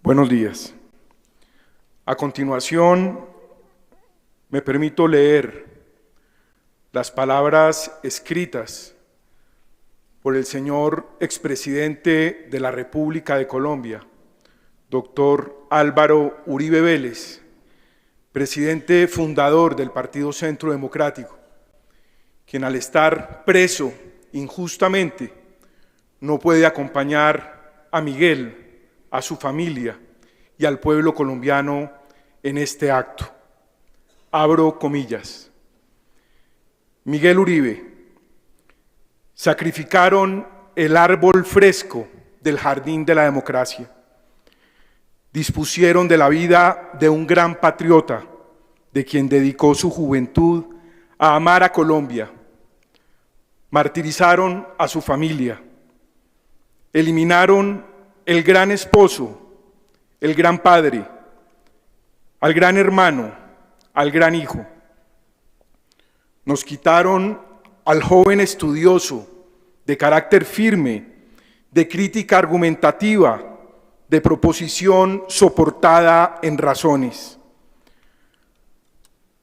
Buenos días. A continuación, me permito leer las palabras escritas por el señor expresidente de la República de Colombia, doctor Álvaro Uribe Vélez, presidente fundador del Partido Centro Democrático, quien al estar preso injustamente no puede acompañar a Miguel, a su familia y al pueblo colombiano en este acto. Abro comillas. Miguel Uribe, sacrificaron el árbol fresco del jardín de la democracia. Dispusieron de la vida de un gran patriota, de quien dedicó su juventud a amar a Colombia. Martirizaron a su familia. Eliminaron el gran esposo, el gran padre, al gran hermano, al gran hijo. Nos quitaron al joven estudioso, de carácter firme, de crítica argumentativa, de proposición soportada en razones.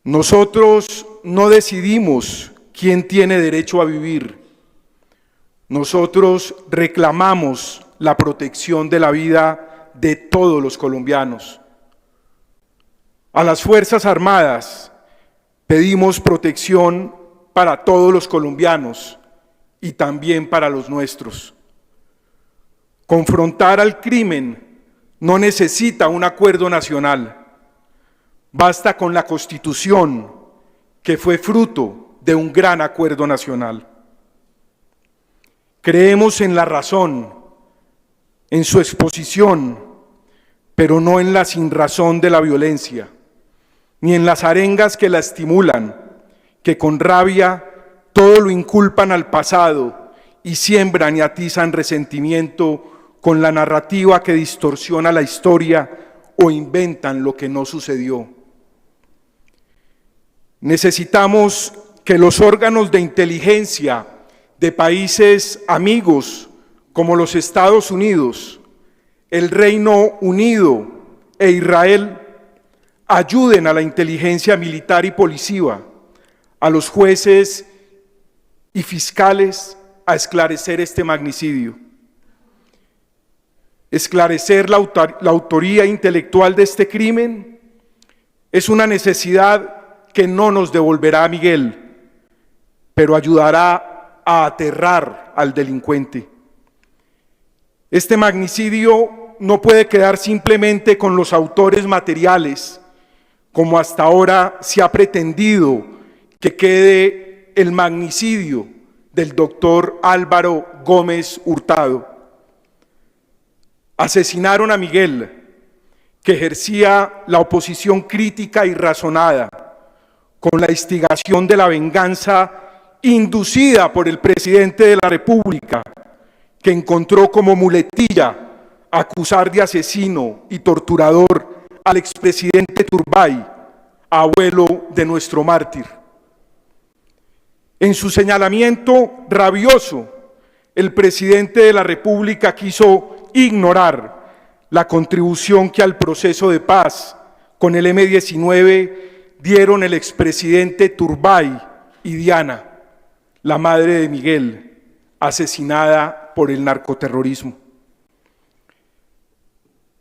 Nosotros no decidimos quién tiene derecho a vivir. Nosotros reclamamos la protección de la vida de todos los colombianos. A las Fuerzas Armadas pedimos protección para todos los colombianos y también para los nuestros. Confrontar al crimen no necesita un acuerdo nacional. Basta con la Constitución, que fue fruto de un gran acuerdo nacional. Creemos en la razón, en su exposición, pero no en la sinrazón de la violencia, ni en las arengas que la estimulan, que con rabia todo lo inculpan al pasado y siembran y atizan resentimiento con la narrativa que distorsiona la historia o inventan lo que no sucedió. Necesitamos que los órganos de inteligencia de países amigos como los Estados Unidos, el Reino Unido e Israel ayuden a la inteligencia militar y policía, a los jueces y fiscales a esclarecer este magnicidio. Esclarecer la autoría intelectual de este crimen es una necesidad que no nos devolverá a Miguel, pero ayudará a aterrar al delincuente. Este magnicidio no puede quedar simplemente con los autores materiales, como hasta ahora se ha pretendido que quede el magnicidio del doctor Álvaro Gómez Hurtado. Asesinaron a Miguel, que ejercía la oposición crítica y razonada, con la instigación de la venganza inducida por el presidente de la República, que encontró como muletilla acusar de asesino y torturador al expresidente Turbay, abuelo de nuestro mártir. En su señalamiento rabioso, el presidente de la República quiso ignorar la contribución que al proceso de paz con el M-19 dieron el expresidente Turbay y Diana, la madre de Miguel, asesinada por el narcoterrorismo.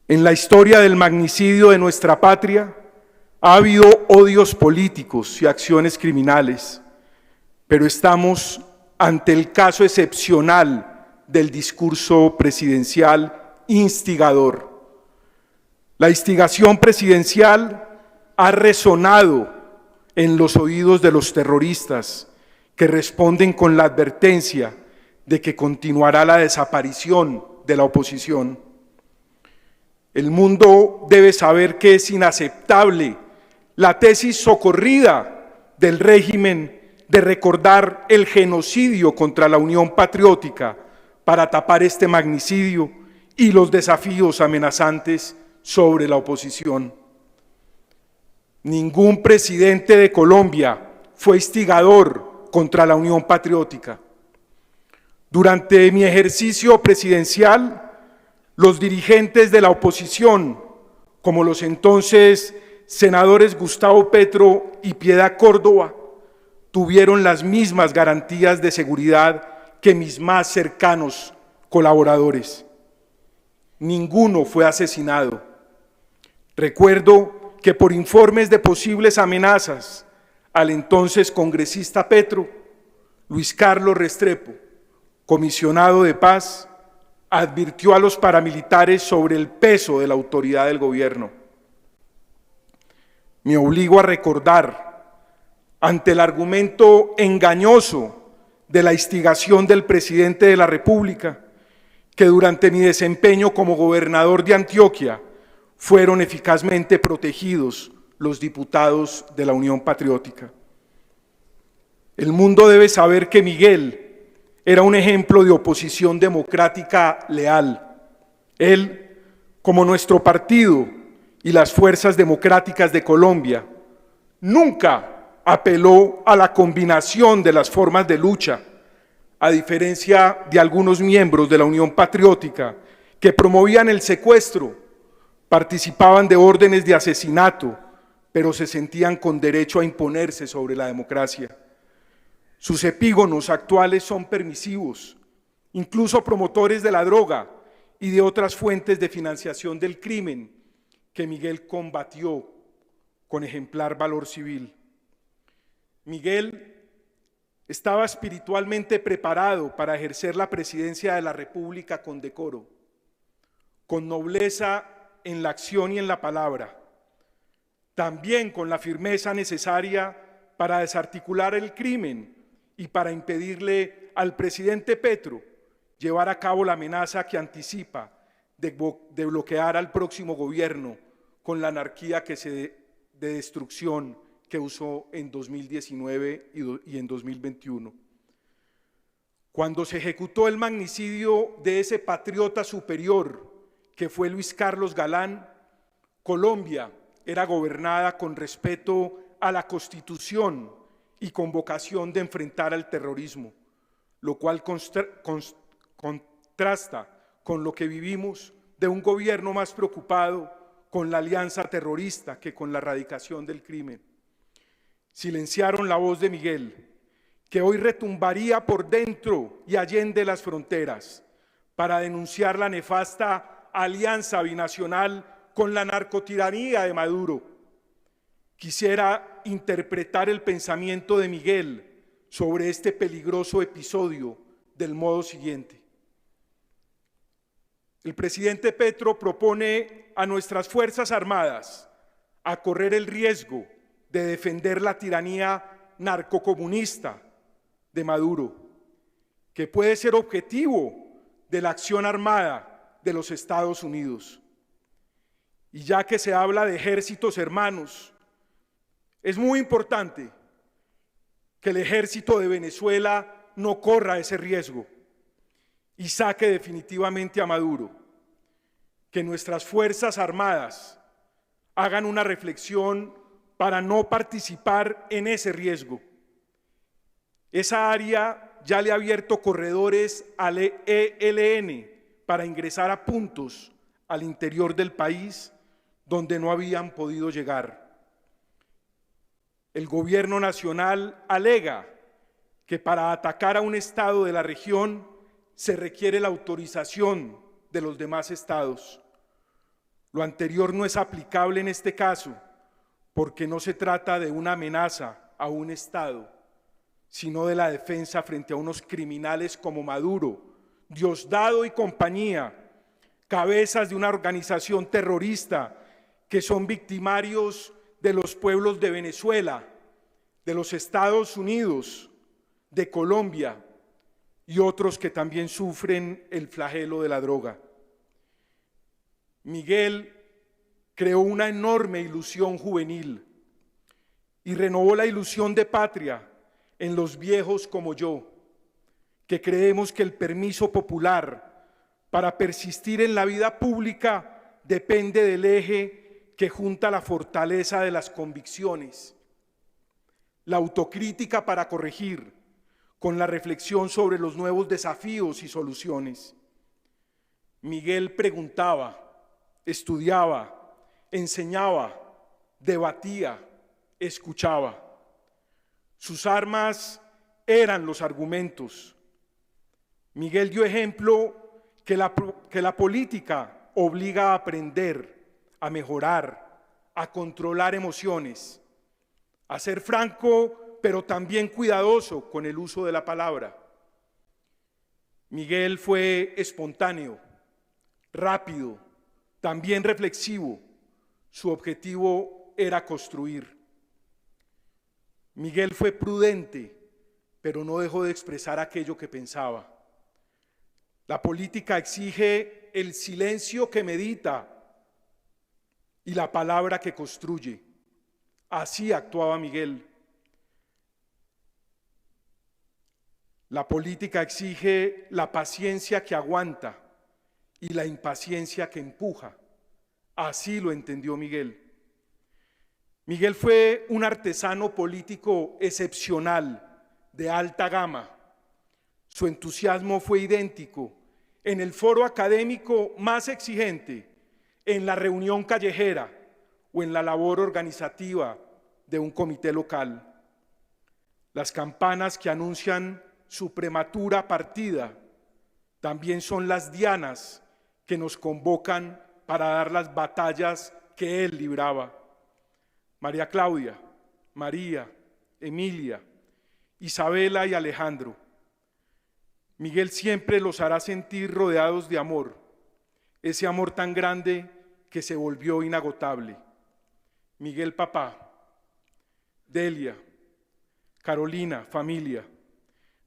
En la historia del magnicidio de nuestra patria ha habido odios políticos y acciones criminales, pero estamos ante el caso excepcional del discurso presidencial instigador. La instigación presidencial ha resonado en los oídos de los terroristas, que responden con la advertencia de que continuará la desaparición de la oposición. El mundo debe saber que es inaceptable la tesis socorrida del régimen de recordar el genocidio contra la Unión Patriótica para tapar este magnicidio y los desafíos amenazantes sobre la oposición. Ningún presidente de Colombia fue instigador contra la Unión Patriótica. Durante mi ejercicio presidencial, Los dirigentes de la oposición, como los entonces senadores Gustavo Petro y Piedad Córdoba, tuvieron las mismas garantías de seguridad que mis más cercanos colaboradores. Ninguno fue asesinado. Recuerdo que por informes de posibles amenazas al entonces congresista Petro, Luis Carlos Restrepo, comisionado de paz, advirtió a los paramilitares sobre el peso de la autoridad del gobierno. Me obligo a recordar, ante el argumento engañoso de la instigación del presidente de la República, que durante mi desempeño como gobernador de Antioquia fueron eficazmente protegidos los diputados de la Unión Patriótica. El mundo debe saber que Miguel era un ejemplo de oposición democrática leal. Él, como nuestro partido y las fuerzas democráticas de Colombia, nunca apeló a la combinación de las formas de lucha, a diferencia de algunos miembros de la Unión Patriótica que promovían el secuestro, participaban de órdenes de asesinato, pero se sentían con derecho a imponerse sobre la democracia. Sus epígonos actuales son permisivos, incluso promotores de la droga y de otras fuentes de financiación del crimen que Miguel combatió con ejemplar valor civil. Miguel estaba espiritualmente preparado para ejercer la presidencia de la República con decoro, con nobleza en la acción y en la palabra, también con la firmeza necesaria para desarticular el crimen y para impedirle al presidente Petro llevar a cabo la amenaza que anticipa de bloquear al próximo gobierno con la anarquía de destrucción que usó en 2019 y en 2021. Cuando se ejecutó el magnicidio de ese patriota superior que fue Luis Carlos Galán, Colombia era gobernada con respeto a la Constitución y con vocación de enfrentar al terrorismo, lo cual contrasta con lo que vivimos de un gobierno más preocupado con la alianza terrorista que con la erradicación del crimen. Silenciaron la voz de Miguel, que hoy retumbaría por dentro y allende las fronteras, para denunciar la nefasta alianza binacional con la narcotiranía de Maduro. Quisiera interpretar el pensamiento de Miguel sobre este peligroso episodio del modo siguiente. El presidente Petro propone a nuestras Fuerzas Armadas a correr el riesgo de defender la tiranía narcocomunista de Maduro, que puede ser objetivo de la acción armada de los Estados Unidos. Y ya que se habla de ejércitos hermanos, es muy importante que el ejército de Venezuela no corra ese riesgo y saque definitivamente a Maduro, que nuestras Fuerzas Armadas hagan una reflexión para no participar en ese riesgo. Esa área ya le ha abierto corredores al ELN para ingresar a puntos al interior del país donde no habían podido llegar. El gobierno nacional alega que para atacar a un estado de la región se requiere la autorización de los demás estados. Lo anterior no es aplicable en este caso, porque no se trata de una amenaza a un estado, sino de la defensa frente a unos criminales como Maduro, Diosdado y compañía, cabezas de una organización terrorista que son victimarios de los pueblos de Venezuela, de los Estados Unidos, de Colombia y otros que también sufren el flagelo de la droga. Miguel creó una enorme ilusión juvenil y renovó la ilusión de patria en los viejos como yo, que creemos que el permiso popular para persistir en la vida pública depende del eje que junta la fortaleza de las convicciones, la autocrítica para corregir, con la reflexión sobre los nuevos desafíos y soluciones. Miguel preguntaba, estudiaba, enseñaba, debatía, escuchaba. Sus armas eran los argumentos. Miguel dio ejemplo que la política obliga a aprender, a mejorar, a controlar emociones, a ser franco, pero también cuidadoso con el uso de la palabra. Miguel fue espontáneo, rápido, también reflexivo. Su objetivo era construir. Miguel fue prudente, pero no dejó de expresar aquello que pensaba. La política exige el silencio que medita y la palabra que construye. Así actuaba Miguel. La política exige la paciencia que aguanta y la impaciencia que empuja. Así lo entendió Miguel. Miguel fue un artesano político excepcional, de alta gama. Su entusiasmo fue idéntico en el foro académico más exigente, en la reunión callejera o en la labor organizativa de un comité local. Las campanas que anuncian su prematura partida también son las dianas que nos convocan para dar las batallas que él libraba. María Claudia, María, Emilia, Isabela y Alejandro. Miguel siempre los hará sentir rodeados de amor, ese amor tan grande que se volvió inagotable. Miguel papá, Delia, Carolina, familia.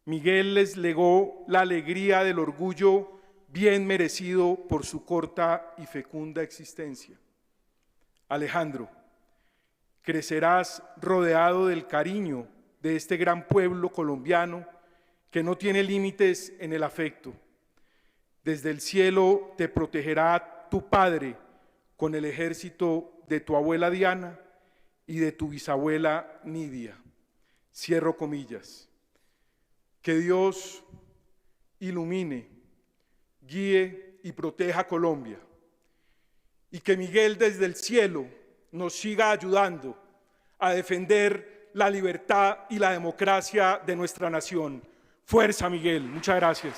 Miguel les legó la alegría del orgullo bien merecido por su corta y fecunda existencia. Alejandro, crecerás rodeado del cariño de este gran pueblo colombiano que no tiene límites en el afecto. Desde el cielo te protegerá tu Padre con el ejército de tu abuela Diana y de tu bisabuela Nidia. Cierro comillas. Que Dios ilumine, guíe y proteja a Colombia. Y que Miguel desde el cielo nos siga ayudando a defender la libertad y la democracia de nuestra nación. Fuerza, Miguel. Muchas gracias.